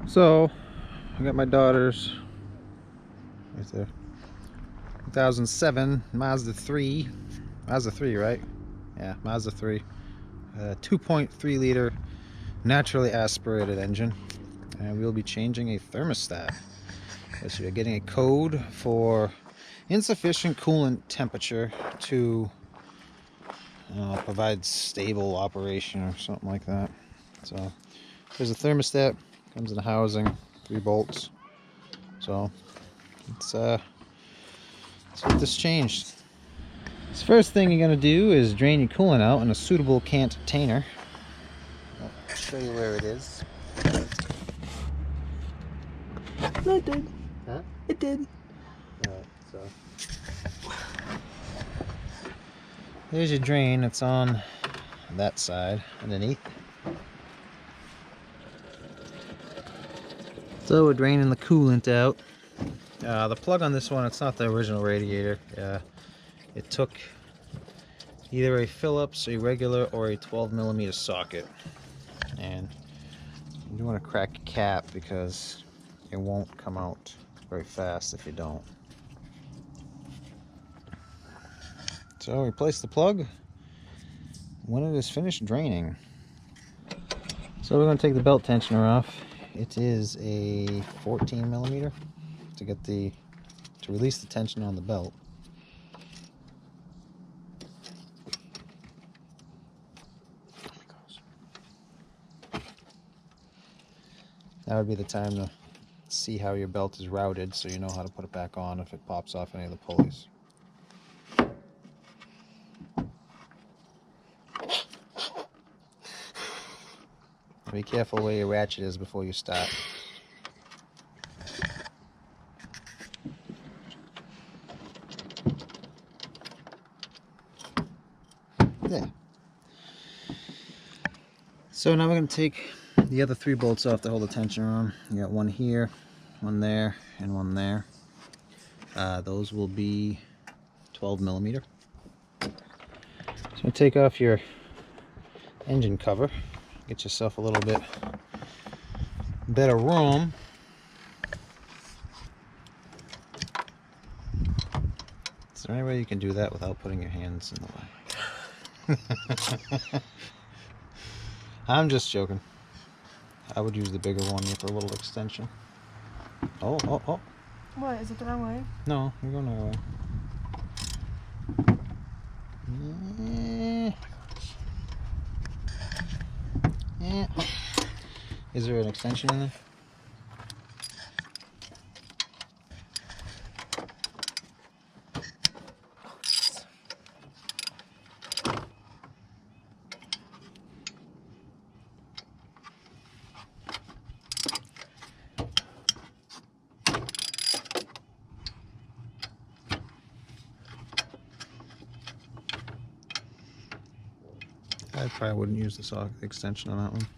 So, I got my daughter's right there. 2007 Mazda 3. Mazda 3, right? Yeah, Mazda 3. 2.3 liter naturally aspirated engine. And we'll be changing a thermostat. So you're getting a code for insufficient coolant temperature to provide stable operation or something like that. So there's a thermostat, comes in the housing, 3 bolts. So let's get this changed. So first thing you're going to do is drain your coolant out in a suitable container. I'll show you where it is. No, it did. Huh? It did. Alright, so there's your drain. It's on that side underneath. So we're draining the coolant out. The plug on this one, it's not the original radiator. It took either a Phillips, a regular, or a 12mm socket. And you do want to crack a cap because it won't come out very fast if you don't. So replace the plug when it is finished draining. So we're going to take the belt tensioner off. It is a 14mm to release the tension on the belt. That would be the time to see how your belt is routed so you know how to put it back on if it pops off any of the pulleys. Be careful where your ratchet is before you start. There. So now we're going to take the other 3 bolts off to hold the tensioner on. You got one here, one there, and one there. Those will be 12mm. So take off your engine cover. Get yourself a little bit better room. Is there any way you can do that without putting your hands in the way? I'm just joking. I would use the bigger one for a little extension. Oh. What? Is it the wrong way? No, you're going the other way. Yeah. Is there an extension in there? I probably wouldn't use the socket extension on that one.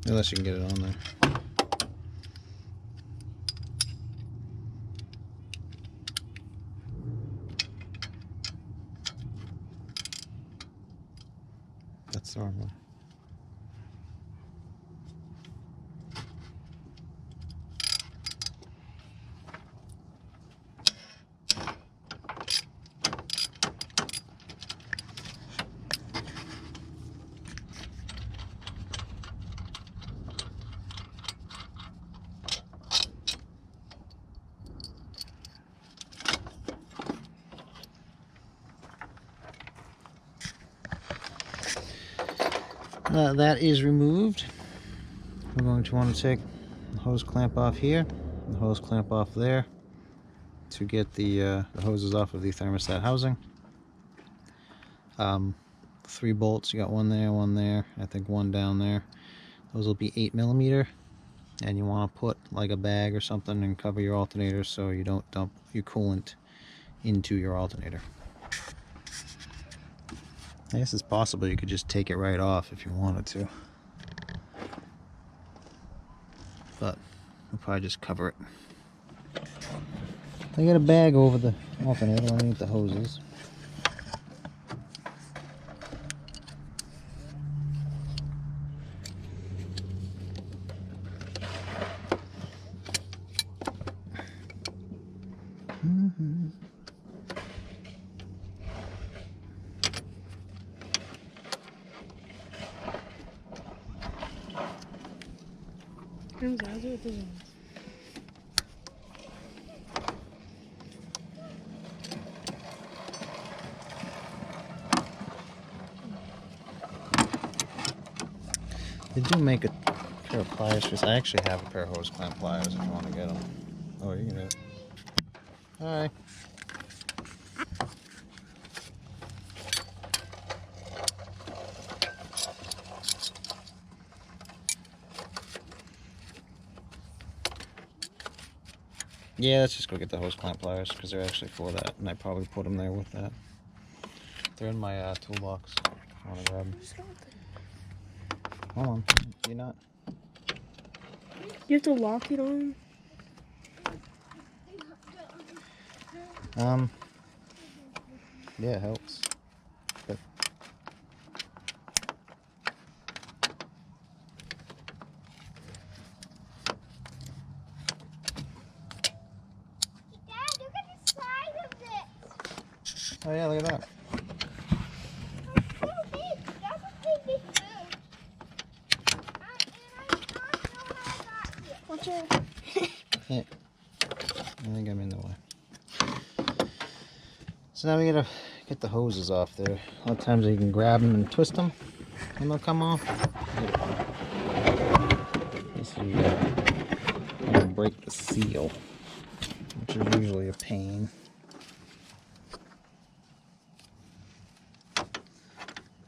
Unless you can get it on there. That's the wrong one. That is removed. We're going to want to take the hose clamp off here, the hose clamp off there to get the hoses off of the thermostat housing. 3 bolts, you got one there, I think one down there. Those will be 8mm, and you want to put like a bag or something and cover your alternator so you don't dump your coolant into your alternator. I guess it's possible you could just take it right off if you wanted to, but we'll probably just cover it. I got a bag over the alternator underneath the hoses. I'll do it this one. They do make a pair of pliers for this. I actually have a pair of hose clamp pliers if you want to get them. Oh, you can do it. Alright. Yeah, let's just go get the hose clamp pliers because they're actually for that, and I probably put them there with that. They're in my toolbox. I want to grab them. Hold on, you're not. You have to lock it on. Yeah, it helps. But Dad, look at the side of this. oh yeah, look at that. It's so big. That's a big move. And I don't know how I got here. Watch out. Yeah. I think I'm in the way. So now we gotta get the hoses off there. A lot of times you can grab them and twist them, and they'll come off. This is gonna break the seal, which is usually a pain.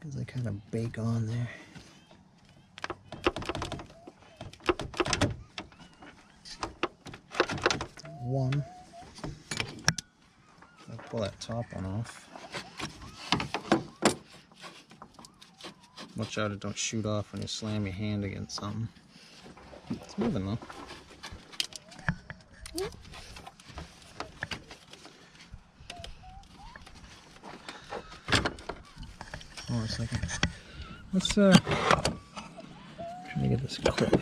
Because they kind of bake on there. One. I'll pull that top one off. Watch out it don't shoot off when you slam your hand against something. It's moving though. Hold on a second. Let's try to get this clip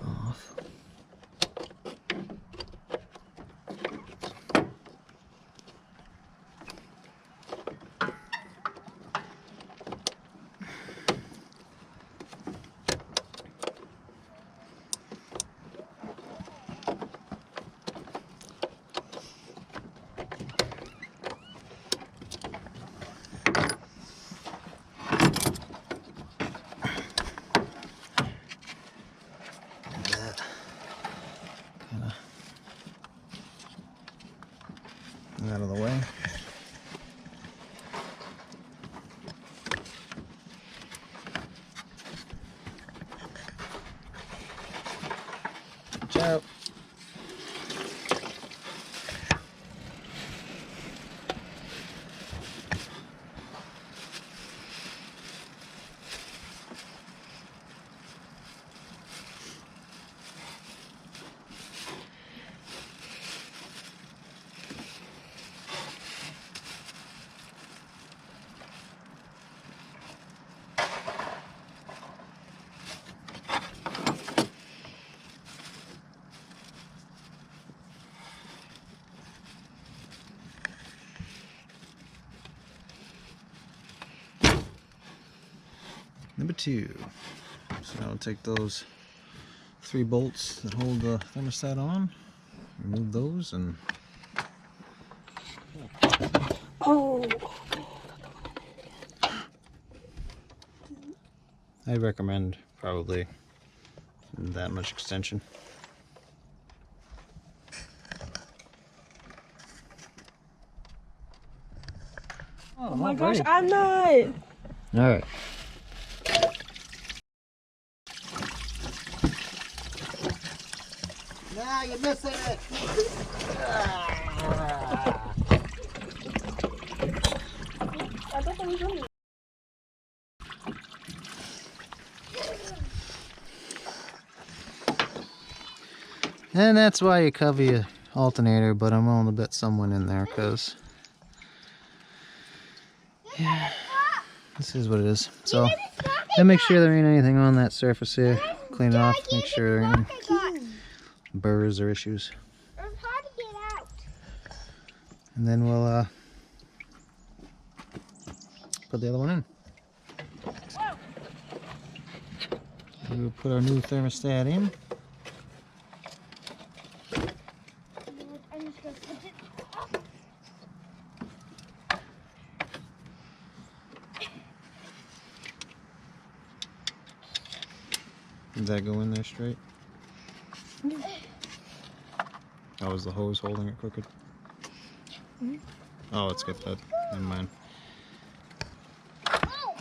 off. Out of the way. Watch out. Number 2. So now we'll take those 3 bolts that hold the thermostat on, remove those, and Oh. I recommend probably that much extension. Oh my gosh, I'm not. Alright. Nah, you're missing it! I thought that was running. And that's why you cover your alternator, but I'm willing to bet someone in there, because yeah, this is what it is. So then make sure there ain't anything on that surface here. Clean it off, make sure there ain't any burrs or issues. It's hard to get out. And then we'll put the other one in. We'll put our new thermostat in. I'm just gonna put it up. Did that go in there straight? Oh, is the hose holding it crooked? Oh, it's got that. Never mind. Oh!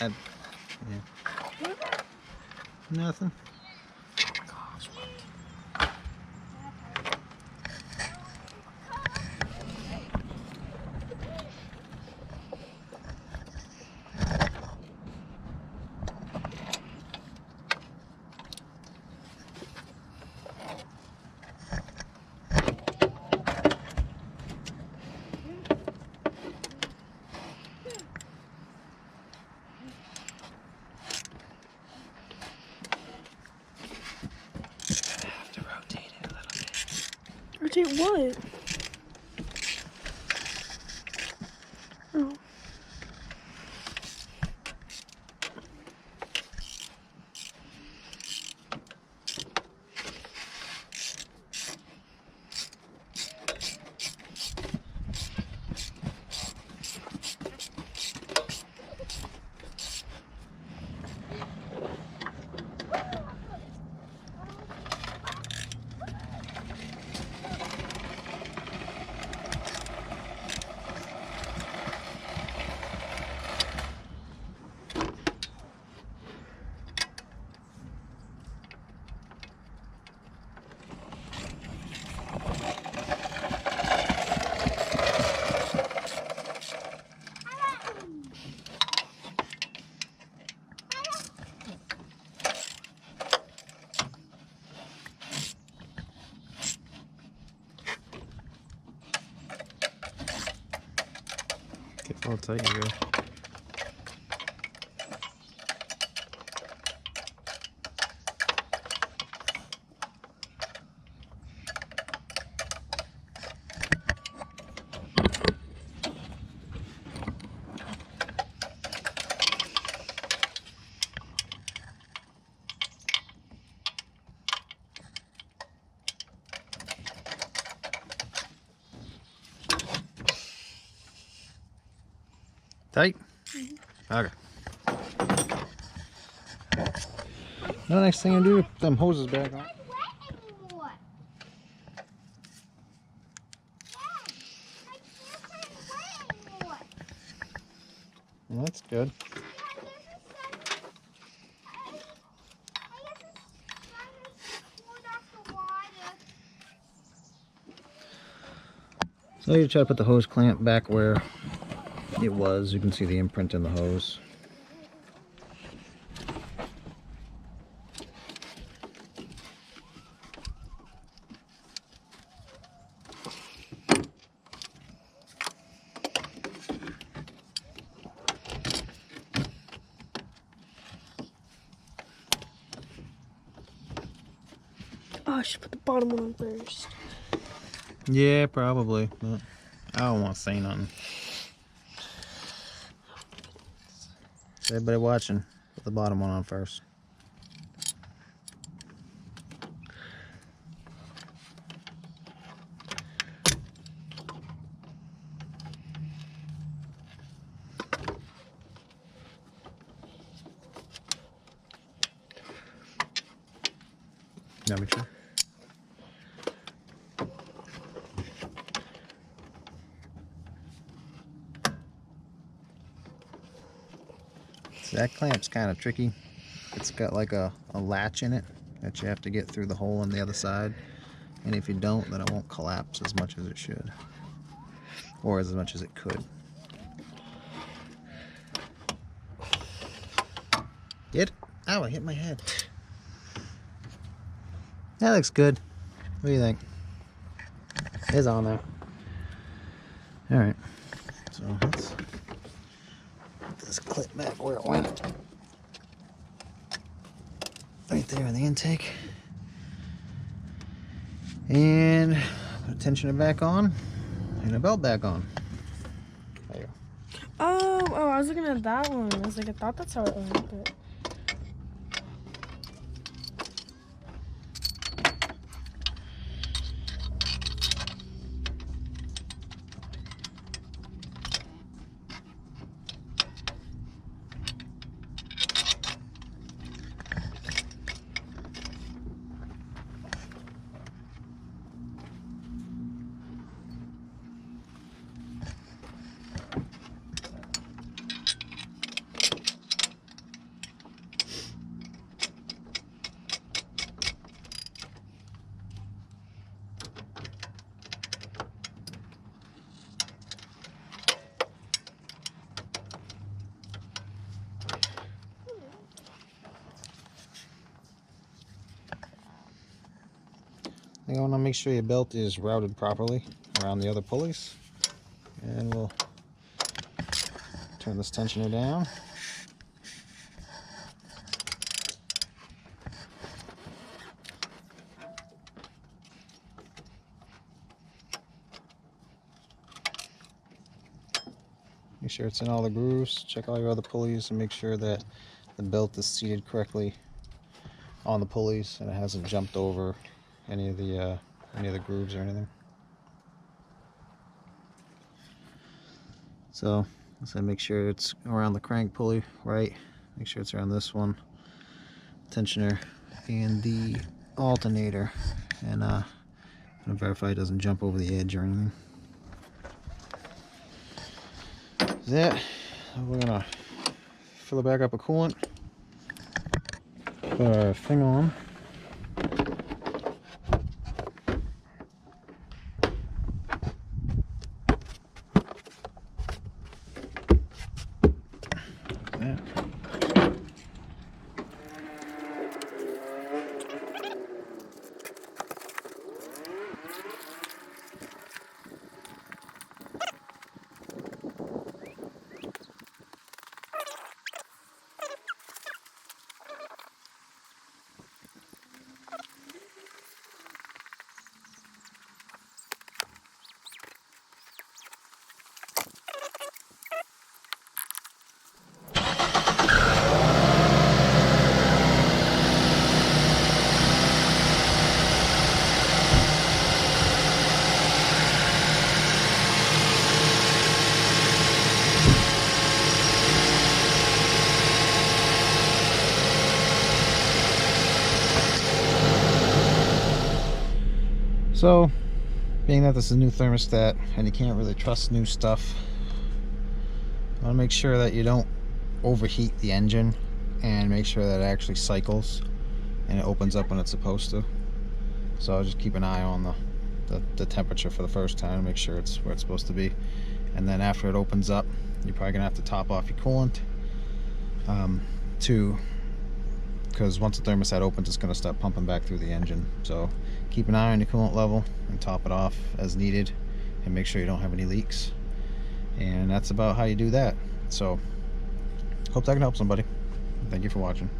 Yeah. Nothing. Rotate what? Oh. Get all tight here. Tight? Okay. Now, next thing I do, put them hoses back on. Not wet anymore. Dad, my pants aren't wet anymore. Well, that's good. Yeah, there's a sun. I guess the sun has cooled off the water. So you try to put the hose clamp back where it was. You can see the imprint in the hose. Oh, I should put the bottom one on first. Yeah, probably. But I don't want to say nothing. Everybody watching, put the bottom one on first. Number 2. So that clamp's kind of tricky. It's got like a latch in it that you have to get through the hole on the other side. And if you don't, then it won't collapse as much as it should. Or as much as it could. Get? Ow, I hit my head. That looks good. What do you think? It's on there. Alright. So let's Put this clip back where it went. Right there in the intake. And put the tensioner back on and the belt back on. There you go. Oh, I was looking at that one. I was like, I thought that's how it went, but... You want to make sure your belt is routed properly around the other pulleys. And we'll turn this tensioner down. Make sure it's in all the grooves. Check all your other pulleys and make sure that the belt is seated correctly on the pulleys and it hasn't jumped over any of the grooves or anything. So make sure it's around the crank pulley, right? Make sure it's around this one, tensioner, and the alternator, and verify it doesn't jump over the edge or anything. That's it. We're gonna fill it back up with coolant. Put our thing on. So, being that this is a new thermostat and you can't really trust new stuff, I want to make sure that you don't overheat the engine and make sure that it actually cycles and it opens up when it's supposed to. So I'll just keep an eye on the temperature for the first time, make sure it's where it's supposed to be. And then after it opens up, you're probably going to have to top off your coolant because once the thermostat opens, it's going to start pumping back through the engine. So keep an eye on your coolant level and top it off as needed and make sure you don't have any leaks. And that's about how you do that. So hope that can help somebody. Thank you for watching.